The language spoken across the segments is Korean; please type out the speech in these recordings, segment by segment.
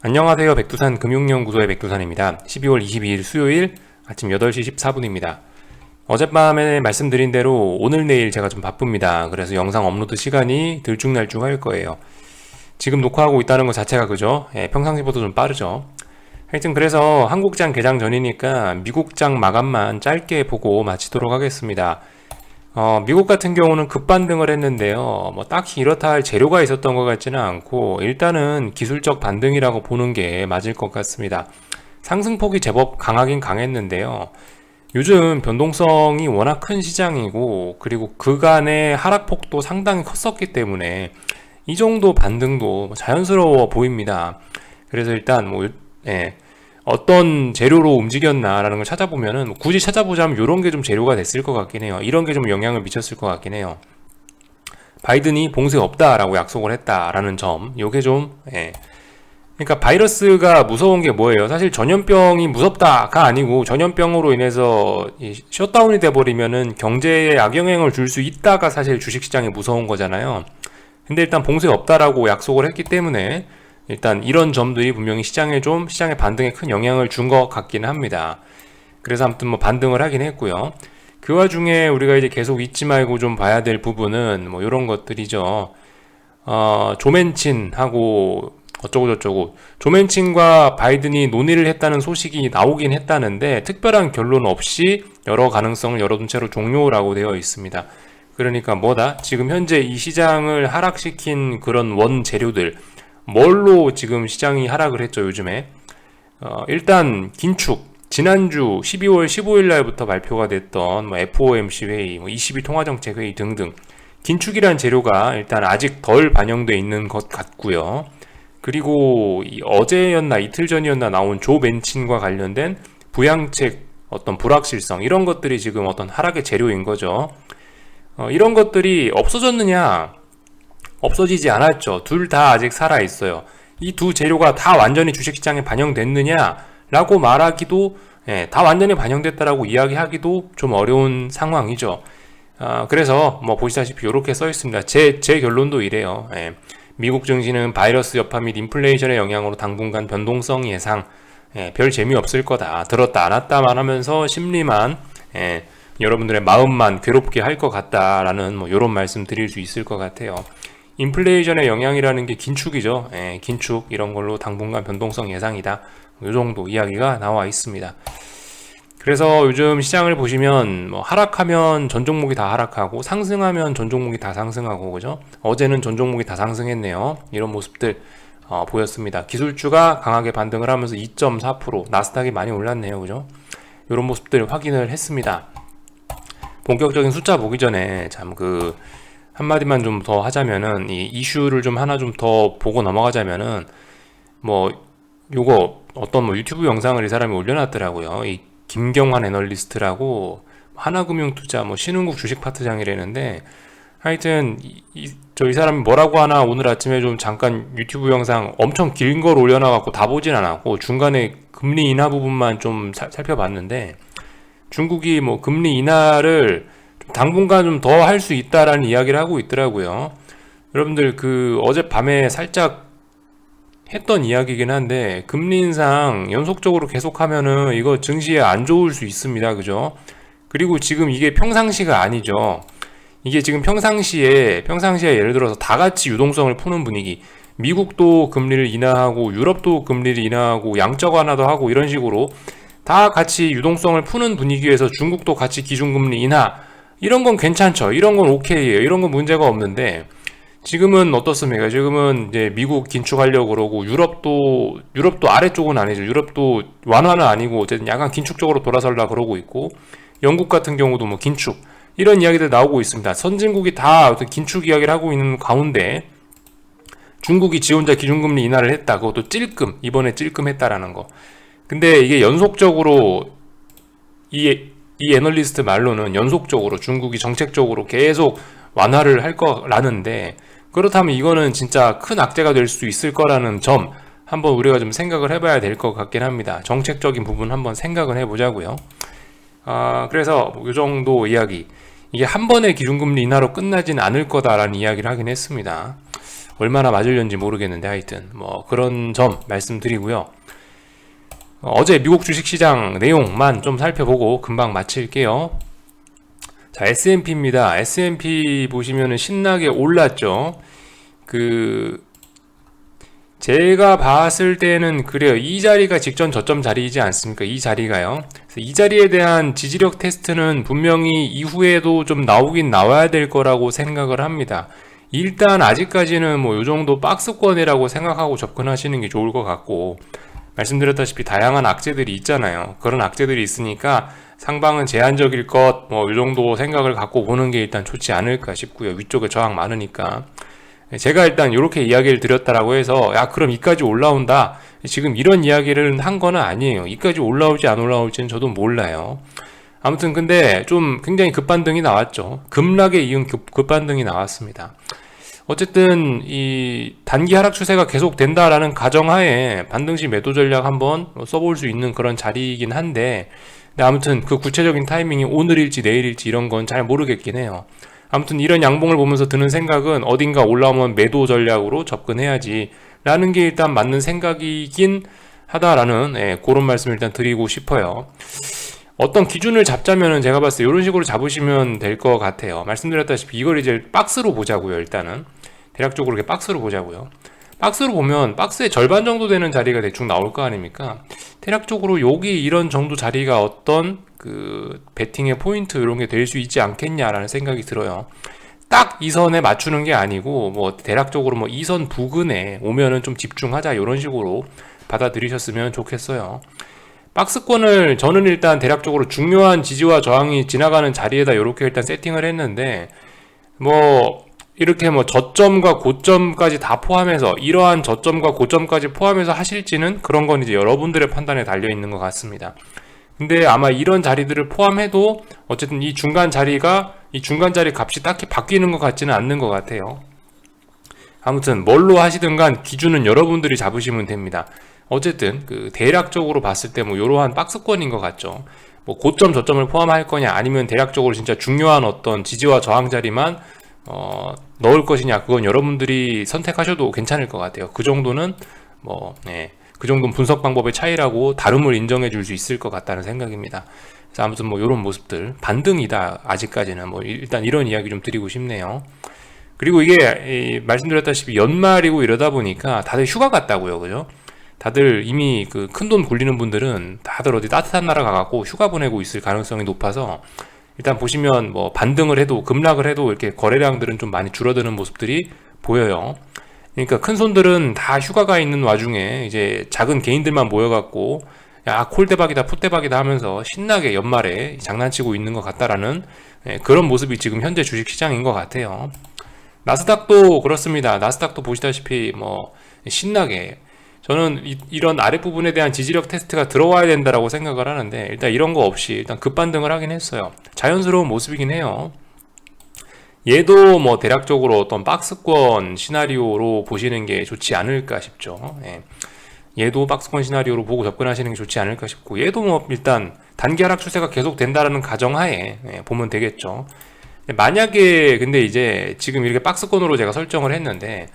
안녕하세요. 백두산 금융연구소의 백두산입니다. 12월 22일 수요일 아침 8시 14분입니다. 어젯밤에 말씀드린 대로 오늘 내일 제가 좀 바쁩니다. 그래서 영상 업로드 시간이 들쭉날쭉할 거예요. 지금 녹화하고 있다는 것 자체가 그죠? 평상시보다 좀 빠르죠. 하여튼 그래서 한국장 개장 전이니까 미국장 마감만 짧게 보고 마치도록 하겠습니다. 미국 같은 경우는 급반등을 했는데요. 뭐 딱히 이렇다 할 재료가 있었던 것 같지는 않고 일단은 기술적 반등이라고 보는 게 맞을 것 같습니다. 상승폭이 제법 강하긴 강했는데요. 요즘 변동성이 워낙 큰 시장이고 그리고 그간의 하락폭도 상당히 컸었기 때문에 이 정도 반등도 자연스러워 보입니다. 그래서 일단 어떤 재료로 움직였나라는 걸 찾아보면은 굳이 찾아보자면 이런 게 좀 재료가 됐을 것 같긴 해요. 이런 게 좀 영향을 미쳤을 것 같긴 해요. 바이든이 봉쇄 없다라고 약속을 했다라는 점, 요게 좀 그러니까 바이러스가 무서운 게 뭐예요? 사실 전염병이 무섭다가 아니고 전염병으로 인해서 셧다운이 돼버리면은 경제에 악영향을 줄 수 있다가 사실 주식시장이 무서운 거잖아요. 근데 일단 봉쇄 없다라고 약속을 했기 때문에 일단 이런 점들이 분명히 시장의 반등에 큰 영향을 준 것 같기는 합니다. 그래서 아무튼 뭐 반등을 하긴 했고요. 그 와중에 우리가 이제 계속 잊지 말고 좀 봐야 될 부분은 뭐 이런 것들이죠. 조맨친하고 어쩌고저쩌고 조맨친과 바이든이 논의를 했다는 소식이 나오긴 했다는데 특별한 결론 없이 여러 가능성을 열어둔 채로 종료라고 되어 있습니다. 그러니까 뭐다? 지금 현재 이 시장을 하락시킨 그런 원재료들 뭘로 지금 시장이 하락을 했죠, 요즘에? 일단 긴축. 지난주 12월 15일 날부터 발표가 됐던 뭐 FOMC 회의, 22 통화정책 회의 등등 긴축이란 재료가 일단 아직 덜 반영돼 있는 것 같고요. 그리고 어제였나 이틀 전이었나 나온 조 맨친과 관련된 부양책 어떤 불확실성 이런 것들이 지금 어떤 하락의 재료인 거죠. 이런 것들이 없어졌느냐? 없어지지 않았죠. 둘 다 아직 살아있어요. 이 두 재료가 다 완전히 주식시장에 반영됐느냐라고 말하기도 다 완전히 반영됐다라고 이야기하기도 좀 어려운 상황이죠. 그래서 뭐 보시다시피 이렇게 써 있습니다. 제 결론도 이래요. 미국 증시는 바이러스 여파 및 인플레이션의 영향으로 당분간 변동성 예상 별 재미없을 거다. 들었다 안 왔다만 하면서 심리만 여러분들의 마음만 괴롭게 할 것 같다라는 뭐 이런 말씀 드릴 수 있을 것 같아요. 인플레이션의 영향이라는 게 긴축이죠. 긴축 이런 걸로 당분간 변동성 예상이다. 이 정도 이야기가 나와 있습니다. 그래서 요즘 시장을 보시면 뭐 하락하면 전 종목이 다 하락하고 상승하면 전 종목이 다 상승하고 그죠? 어제는 전 종목이 다 상승했네요. 이런 모습들 보였습니다. 기술주가 강하게 반등을 하면서 2.4% 나스닥이 많이 올랐네요. 그죠? 이런 모습들 확인을 했습니다. 본격적인 숫자 보기 전에 한마디만 좀 더 하자면은 이 이슈를 좀 하나 좀 더 보고 넘어가자면은 뭐 요거 어떤 뭐 유튜브 영상을 이 사람이 올려놨더라고요. 이 김경환 애널리스트라고 하나금융투자 뭐 신흥국 주식파트장이라는데 하여튼 이 사람이 뭐라고 하나 오늘 아침에 좀 잠깐 유튜브 영상 엄청 긴 걸 올려놔갖고 다 보진 않았고 중간에 금리 인하 부분만 좀 살펴봤는데 중국이 뭐 금리 인하를 당분간 좀 더 할 수 있다라는 이야기를 하고 있더라고요. 여러분들 어젯밤에 살짝 했던 이야기긴 한데 금리 인상 연속적으로 계속하면은 이거 증시에 안 좋을 수 있습니다. 그죠? 그리고 지금 이게 평상시가 아니죠. 이게 지금 평상시에 예를 들어서 다 같이 유동성을 푸는 분위기 미국도 금리를 인하하고 유럽도 금리를 인하하고 양적 완화도 하고 이런 식으로 다 같이 유동성을 푸는 분위기에서 중국도 같이 기준금리 인하 이런 건 괜찮죠. 이런 건 오케이예요. 이런 건 문제가 없는데 지금은 어떻습니까? 지금은 이제 미국 긴축하려고 그러고 유럽도 아래쪽은 아니죠. 유럽도 완화는 아니고 어쨌든 약간 긴축적으로 돌아서려고 그러고 있고 영국 같은 경우도 뭐 긴축 이런 이야기들 나오고 있습니다. 선진국이 다 어떤 긴축 이야기를 하고 있는 가운데 중국이 지 혼자 기준금리 인하를 했다. 그것도 이번에 찔끔했다라는 거. 근데 이게 연속적으로 이 애널리스트 말로는 연속적으로 중국이 정책적으로 계속 완화를 할 거라는데 그렇다면 이거는 진짜 큰 악재가 될 수 있을 거라는 점 한번 우리가 좀 생각을 해봐야 될 것 같긴 합니다. 정책적인 부분 한번 생각을 해보자고요. 그래서 이 정도 이야기 이게 한 번의 기준금리 인하로 끝나진 않을 거다라는 이야기를 하긴 했습니다. 얼마나 맞을는지 모르겠는데 하여튼 뭐 그런 점 말씀드리고요. 어제 미국 주식시장 내용만 좀 살펴보고 금방 마칠게요. 자, S&P입니다. S&P 보시면은 신나게 올랐죠. 제가 봤을 때는 그래요. 이 자리가 직전 저점 자리이지 않습니까? 이 자리가요. 그래서 이 자리에 대한 지지력 테스트는 분명히 이후에도 좀 나오긴 나와야 될 거라고 생각을 합니다. 일단 아직까지는 뭐 요 정도 박스권이라고 생각하고 접근하시는 게 좋을 것 같고, 말씀드렸다시피 다양한 악재들이 있잖아요. 그런 악재들이 있으니까 상방은 제한적일 것, 뭐 요 정도 생각을 갖고 보는 게 일단 좋지 않을까 싶고요. 위쪽에 저항 많으니까. 제가 일단 이렇게 이야기를 드렸다라고 해서 야 그럼 이까지 올라온다 지금 이런 이야기를 한 거는 아니에요. 이까지 올라올지 안 올라올지는 저도 몰라요. 아무튼 근데 좀 굉장히 급반등이 나왔죠. 급락에 이은 급반등이 나왔습니다. 어쨌든 이 단기 하락 추세가 계속 된다라는 가정하에 반등시 매도 전략 한번 써볼 수 있는 그런 자리이긴 한데, 근데 아무튼 그 구체적인 타이밍이 오늘일지 내일일지 이런 건 잘 모르겠긴 해요. 아무튼 이런 양봉을 보면서 드는 생각은 어딘가 올라오면 매도 전략으로 접근해야지 라는 게 일단 맞는 생각이긴 하다라는 그런 말씀을 일단 드리고 싶어요. 어떤 기준을 잡자면은 제가 봤을 때 이런 식으로 잡으시면 될 것 같아요. 말씀드렸다시피 이걸 이제 박스로 보자고요. 일단은 대략적으로 이렇게 박스로 보자고요. 박스로 보면 박스의 절반 정도 되는 자리가 대충 나올 거 아닙니까? 대략적으로 여기 이런 정도 자리가 어떤 그 베팅의 포인트 이런 게 될 수 있지 않겠냐라는 생각이 들어요. 딱 이 선에 맞추는 게 아니고 뭐 대략적으로 뭐 이 선 부근에 오면은 좀 집중하자 이런 식으로 받아들이셨으면 좋겠어요. 박스권을 저는 일단 대략적으로 중요한 지지와 저항이 지나가는 자리에다 이렇게 일단 세팅을 했는데, 뭐 이렇게 뭐 저점과 고점까지 다 포함해서 이러한 저점과 고점까지 포함해서 하실지는 그런 건 이제 여러분들의 판단에 달려 있는 것 같습니다. 근데 아마 이런 자리들을 포함해도 어쨌든 이 중간 자리 값이 딱히 바뀌는 것 같지는 않는 것 같아요. 아무튼 뭘로 하시든 간 기준은 여러분들이 잡으시면 됩니다. 어쨌든 그 대략적으로 봤을 때 뭐 이러한 박스권인 것 같죠. 뭐 고점 저점을 포함할 거냐 아니면 대략적으로 진짜 중요한 어떤 지지와 저항 자리만 넣을 것이냐, 그건 여러분들이 선택하셔도 괜찮을 것 같아요. 그 정도는 그 정도는 분석 방법의 차이라고 다름을 인정해 줄 수 있을 것 같다는 생각입니다. 그래서 아무튼 뭐 이런 모습들 반등이다 아직까지는 뭐 일단 이런 이야기 좀 드리고 싶네요. 그리고 이게 말씀드렸다시피 연말이고 이러다 보니까 다들 휴가 갔다고요, 그죠? 다들 이미 그 큰돈 굴리는 분들은 다들 어디 따뜻한 나라 가갖고 휴가 보내고 있을 가능성이 높아서 일단 보시면 뭐 반등을 해도 급락을 해도 이렇게 거래량들은 좀 많이 줄어드는 모습들이 보여요. 그러니까 큰 손들은 다 휴가가 있는 와중에 이제 작은 개인들만 모여갖고 야 콜대박이다 풋대박이다 하면서 신나게 연말에 장난치고 있는 것 같다라는 그런 모습이 지금 현재 주식시장인 것 같아요. 나스닥도 그렇습니다. 나스닥도 보시다시피 뭐 신나게, 저는 이런 아랫부분에 대한 지지력 테스트가 들어와야 된다라고 생각을 하는데 일단 이런 거 없이 일단 급반등을 하긴 했어요. 자연스러운 모습이긴 해요. 얘도 뭐 대략적으로 어떤 박스권 시나리오로 보시는 게 좋지 않을까 싶죠. 얘도 박스권 시나리오로 보고 접근하시는 게 좋지 않을까 싶고, 얘도 뭐 일단 단기 하락 추세가 계속 된다라는 가정하에 보면 되겠죠. 만약에 근데 이제 지금 이렇게 박스권으로 제가 설정을 했는데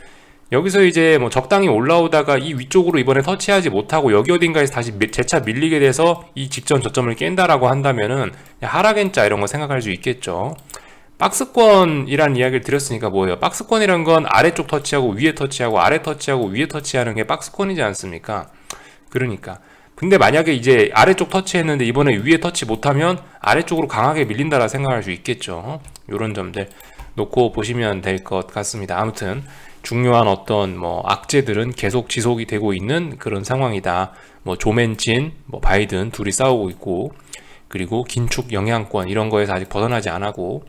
여기서 이제 뭐 적당히 올라오다가 이 위쪽으로 이번에 터치하지 못하고 여기 어딘가에서 다시 재차 밀리게 돼서 이 직전 저점을 깬다라고 한다면은 하락엔자 이런 거 생각할 수 있겠죠. 박스권이란 이야기를 드렸으니까 뭐예요? 박스권이란 건 아래쪽 터치하고 위에 터치하고 아래 터치하고 위에 터치하는 게 박스권이지 않습니까? 그러니까 근데 만약에 이제 아래쪽 터치했는데 이번에 위에 터치 못하면 아래쪽으로 강하게 밀린다라 생각할 수 있겠죠. 이런 점들 놓고 보시면 될 것 같습니다. 아무튼 중요한 어떤 뭐 악재들은 계속 지속이 되고 있는 그런 상황이다. 뭐 조맨친, 뭐 바이든 둘이 싸우고 있고, 그리고 긴축 영향권 이런 거에서 아직 벗어나지 않았고,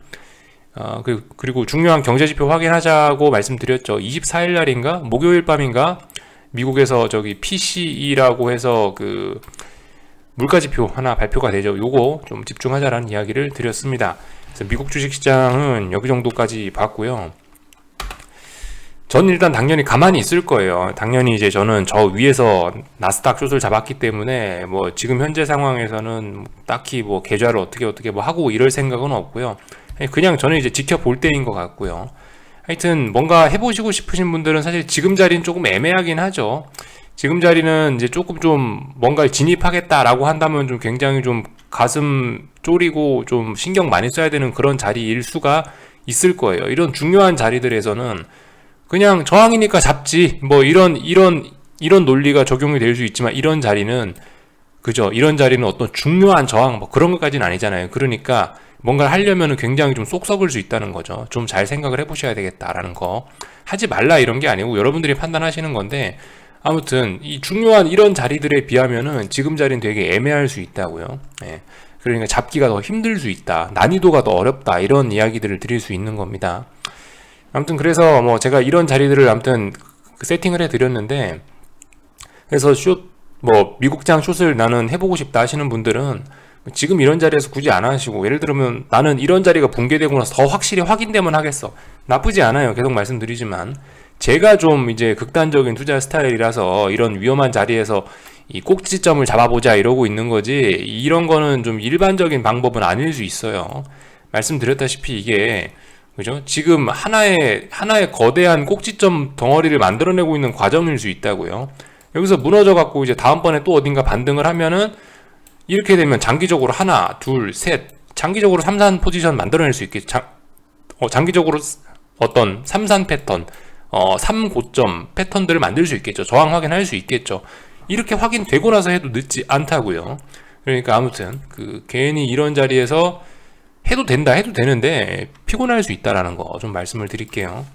그리고 중요한 경제지표 확인하자고 말씀드렸죠. 24일 날인가 목요일 밤인가 미국에서 저기 PCE라고 해서 그 물가지표 하나 발표가 되죠. 요거 좀 집중하자라는 이야기를 드렸습니다. 그래서 미국 주식시장은 여기 정도까지 봤고요. 저는 일단 당연히 가만히 있을 거예요. 당연히 이제 저는 저 위에서 나스닥 숏을 잡았기 때문에 뭐 지금 현재 상황에서는 딱히 뭐 계좌를 어떻게 뭐 하고 이럴 생각은 없고요. 그냥 저는 이제 지켜볼 때인 것 같고요. 하여튼 뭔가 해보시고 싶으신 분들은 사실 지금 자리는 조금 애매하긴 하죠. 지금 자리는 이제 조금 좀 뭔가를 진입하겠다라고 한다면 좀 굉장히 좀 가슴 졸이고 좀 신경 많이 써야 되는 그런 자리일 수가 있을 거예요. 이런 중요한 자리들에서는 그냥 저항이니까 잡지 뭐 이런 논리가 적용이 될 수 있지만, 이런 자리는 그죠, 이런 자리는 어떤 중요한 저항 뭐 그런 것까지는 아니잖아요. 그러니까 뭔가를 하려면 굉장히 좀 쏙 썩을 수 있다는 거죠. 좀 잘 생각을 해보셔야 되겠다라는 거. 하지 말라 이런 게 아니고 여러분들이 판단하시는 건데, 아무튼 이 중요한 이런 자리들에 비하면은 지금 자리는 되게 애매할 수 있다고요. 예. 그러니까 잡기가 더 힘들 수 있다, 난이도가 더 어렵다, 이런 이야기들을 드릴 수 있는 겁니다. 아무튼 그래서 뭐 제가 이런 자리들을 아무튼 세팅을 해 드렸는데, 그래서 뭐 미국장 숏을 나는 해보고 싶다 하시는 분들은 지금 이런 자리에서 굳이 안 하시고, 예를 들면 나는 이런 자리가 붕괴되고 나서 더 확실히 확인되면 하겠어, 나쁘지 않아요. 계속 말씀드리지만 제가 좀 이제 극단적인 투자 스타일이라서 이런 위험한 자리에서 이 꼭지점을 잡아보자 이러고 있는 거지, 이런 거는 좀 일반적인 방법은 아닐 수 있어요. 말씀드렸다시피 이게 그죠? 지금 하나의 거대한 꼭지점 덩어리를 만들어내고 있는 과정일 수 있다고요. 여기서 무너져 갖고 이제 다음번에 또 어딘가 반등을 하면은, 이렇게 되면 장기적으로 하나, 둘, 셋, 장기적으로 3산 포지션 만들어낼 수 있겠죠. 장기적으로 어떤 3산 패턴, 3고점 패턴들을 만들 수 있겠죠. 저항 확인할 수 있겠죠. 이렇게 확인되고 나서 해도 늦지 않다고요. 그러니까 아무튼 괜히 이런 자리에서 해도 된다, 해도 되는데 피곤할 수 있다라는 거 좀 말씀을 드릴게요.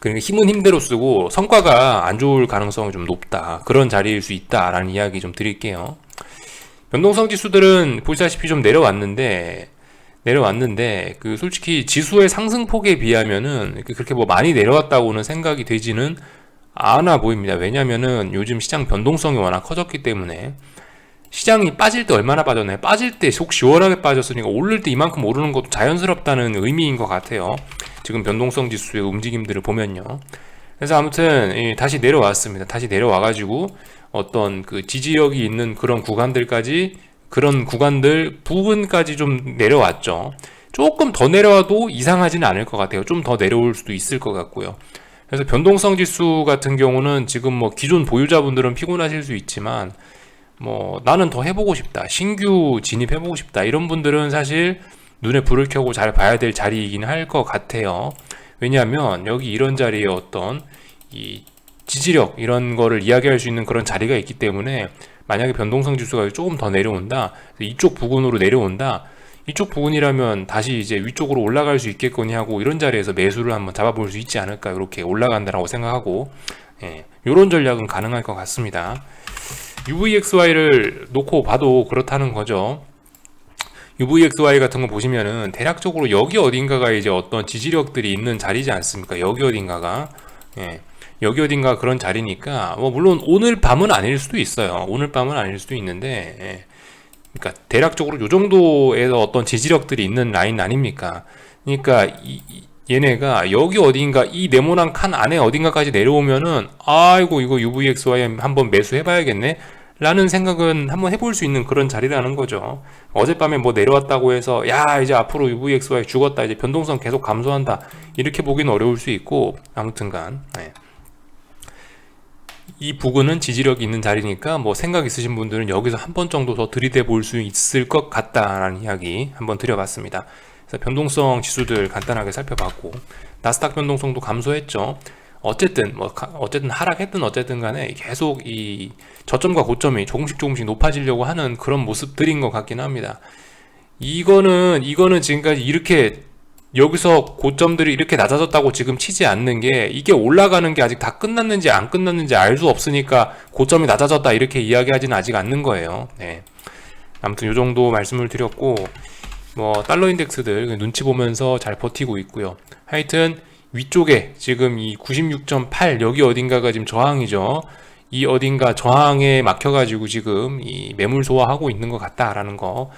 그러니까 힘은 힘대로 쓰고 성과가 안 좋을 가능성이 좀 높다, 그런 자리일 수 있다라는 이야기 좀 드릴게요. 변동성 지수들은 보시다시피 좀 내려왔는데 솔직히 지수의 상승폭에 비하면은 그렇게 뭐 많이 내려왔다고는 생각이 되지는 않아 보입니다. 왜냐면은 요즘 시장 변동성이 워낙 커졌기 때문에. 시장이 빠질 때 얼마나 빠졌나요? 빠질 때 속 시원하게 빠졌으니까 오를 때 이만큼 오르는 것도 자연스럽다는 의미인 것 같아요. 지금 변동성 지수의 움직임들을 보면요. 그래서 아무튼 다시 내려왔습니다. 다시 내려와가지고 어떤 지지력이 있는 그런 구간들까지, 그런 구간들 부분까지 좀 내려왔죠. 조금 더 내려와도 이상하지는 않을 것 같아요. 좀 더 내려올 수도 있을 것 같고요. 그래서 변동성 지수 같은 경우는 지금 뭐 기존 보유자분들은 피곤하실 수 있지만, 뭐 나는 더 해보고 싶다, 신규 진입해보고 싶다, 이런 분들은 사실 눈에 불을 켜고 잘 봐야 될 자리이긴 할 것 같아요. 왜냐하면 여기 이런 자리에 어떤 이 지지력 이런 거를 이야기할 수 있는 그런 자리가 있기 때문에, 만약에 변동성 지수가 조금 더 내려온다, 이쪽 부근으로 내려온다, 이쪽 부근이라면 다시 이제 위쪽으로 올라갈 수 있겠거니 하고 이런 자리에서 매수를 한번 잡아볼 수 있지 않을까, 이렇게 올라간다라고 생각하고, 이런 전략은 가능할 것 같습니다. UVXY를 놓고 봐도 그렇다는 거죠. UVXY 같은 거 보시면은 대략적으로 여기 어딘가가 이제 어떤 지지력들이 있는 자리지 않습니까? 여기 어딘가가, 여기 어딘가 그런 자리니까, 뭐 물론 오늘 밤은 아닐 수도 있어요. 오늘 밤은 아닐 수도 있는데, 그러니까 대략적으로 요 정도에서 어떤 지지력들이 있는 라인 아닙니까? 그러니까 얘네가 여기 어딘가 이 네모난 칸 안에 어딘가까지 내려오면은, 아이고 이거 UVXY 한번 매수해봐야겠네 라는 생각은 한번 해볼 수 있는 그런 자리라는 거죠. 어젯밤에 뭐 내려왔다고 해서 야 이제 앞으로 UVXY 죽었다, 이제 변동성 계속 감소한다, 이렇게 보기는 어려울 수 있고, 아무튼간 이 부근은 지지력이 있는 자리니까 뭐 생각 있으신 분들은 여기서 한 번 정도 더 들이대 볼 수 있을 것 같다라는 이야기 한번 드려봤습니다. 그래서 변동성 지수들 간단하게 살펴봤고, 나스닥 변동성도 감소했죠. 어쨌든 하락했든 어쨌든 간에 계속 이 저점과 고점이 조금씩 높아지려고 하는 그런 모습들인 것 같긴 합니다. 이거는 지금까지 이렇게 여기서 고점들이 이렇게 낮아졌다고 지금 치지 않는 게, 이게 올라가는 게 아직 다 끝났는지 안 끝났는지 알 수 없으니까 고점이 낮아졌다 이렇게 이야기하지는 아직 않는 거예요. 아무튼 요 정도 말씀을 드렸고, 뭐 달러 인덱스들 눈치 보면서 잘 버티고 있고요. 하여튼 위쪽에 지금 이 96.8 여기 어딘가가 지금 저항이죠. 이 어딘가 저항에 막혀가지고 지금 이 매물 소화하고 있는 것 같다라는 거.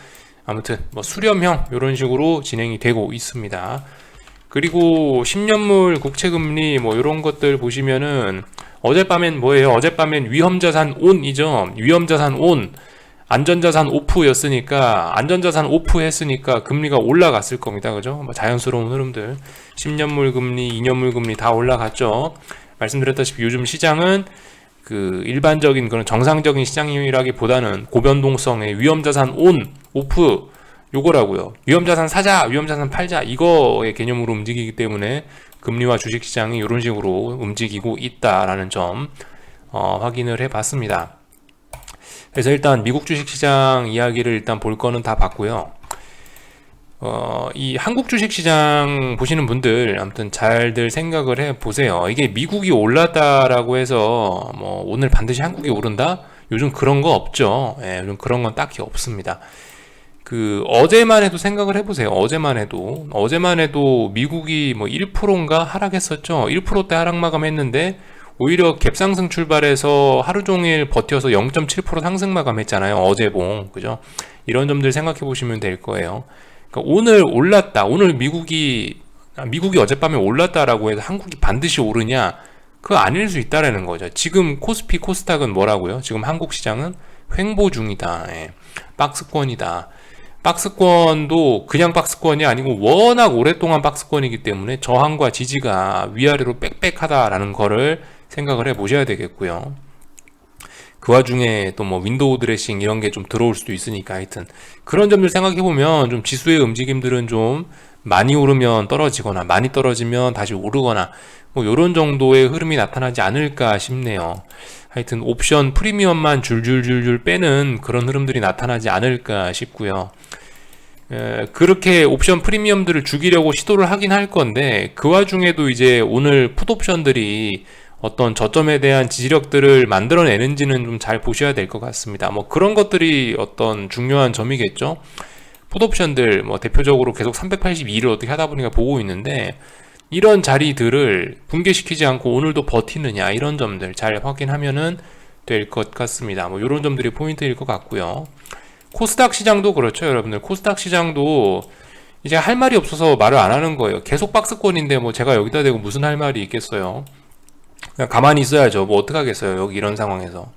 아무튼 뭐 수렴형 이런 식으로 진행이 되고 있습니다. 그리고 10년물 국채금리 뭐 이런 것들 보시면은 어젯밤엔 뭐예요? 어젯밤엔 위험자산 온이죠. 위험자산 온. 안전자산 오프였으니까, 안전자산 오프했으니까 금리가 올라갔을 겁니다. 그죠? 뭐 자연스러운 흐름들. 10년물 금리, 2년물 금리 다 올라갔죠. 말씀드렸다시피 요즘 시장은 그 일반적인 그런 정상적인 시장이라기보다는 고변동성의 위험자산 온, 오프, 요거라고요. 위험자산 사자, 위험자산 팔자, 이거의 개념으로 움직이기 때문에 금리와 주식시장이 이런 식으로 움직이고 있다라는 점 확인을 해봤습니다. 그래서 일단 미국 주식시장 이야기를 일단 볼 거는 다 봤고요. 이 한국 주식시장 보시는 분들 아무튼 잘들 생각을 해 보세요. 이게 미국이 올랐다라고 해서 뭐 오늘 반드시 한국이 오른다? 요즘 그런 거 없죠. 예, 요즘 그런 건 딱히 없습니다. 그 어제만 해도 생각을 해보세요. 어제만 해도 미국이 뭐 1%인가 하락했었죠. 1%대 하락 마감했는데 오히려 갭상승 출발해서 하루 종일 버텨서 0.7% 상승 마감했잖아요. 어제봉, 그죠? 이런 점들 생각해 보시면 될 거예요. 그러니까 오늘 올랐다. 오늘 미국이 어젯밤에 올랐다라고 해서 한국이 반드시 오르냐? 그거 아닐 수 있다라는 거죠. 지금 코스피, 코스닥은 뭐라고요? 지금 한국 시장은 횡보 중이다. 예. 박스권이다. 박스권도 그냥 박스권이 아니고 워낙 오랫동안 박스권이기 때문에 저항과 지지가 위아래로 빽빽하다라는 거를 생각을 해 보셔야 되겠고요. 그 와중에 또 뭐 윈도우 드레싱 이런 게 좀 들어올 수도 있으니까 하여튼 그런 점들 생각해 보면 좀 지수의 움직임들은 좀 많이 오르면 떨어지거나 많이 떨어지면 다시 오르거나 뭐 요런 정도의 흐름이 나타나지 않을까 싶네요. 하여튼 옵션 프리미엄만 줄줄줄줄 빼는 그런 흐름들이 나타나지 않을까 싶고요. 그렇게 옵션 프리미엄들을 죽이려고 시도를 하긴 할 건데 그 와중에도 이제 오늘 풋옵션들이 어떤 저점에 대한 지지력들을 만들어내는지는 좀 잘 보셔야 될 것 같습니다. 뭐 그런 것들이 어떤 중요한 점이겠죠. 풋옵션들 뭐 대표적으로 계속 382를 어떻게 하다 보니까 보고 있는데 이런 자리들을 붕괴시키지 않고 오늘도 버티느냐 이런 점들 잘 확인하면은 될 것 같습니다. 뭐 이런 점들이 포인트일 것 같고요. 코스닥 시장도 그렇죠, 여러분들. 코스닥 시장도 이제 할 말이 없어서 말을 안 하는 거예요. 계속 박스권인데 뭐 제가 여기다 대고 무슨 할 말이 있겠어요. 그냥 가만히 있어야죠. 뭐 어떡하겠어요, 여기 이런 상황에서.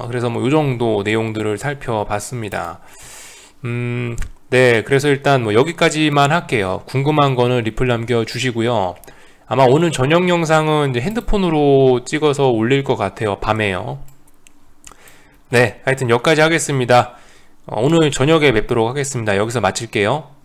그래서 뭐 요 정도 내용들을 살펴봤습니다. 네, 그래서 일단 뭐 여기까지만 할게요. 궁금한 거는 리플 남겨주시고요. 아마 오늘 저녁 영상은 이제 핸드폰으로 찍어서 올릴 것 같아요. 밤에요. 네, 하여튼 여기까지 하겠습니다. 오늘 저녁에 뵙도록 하겠습니다. 여기서 마칠게요.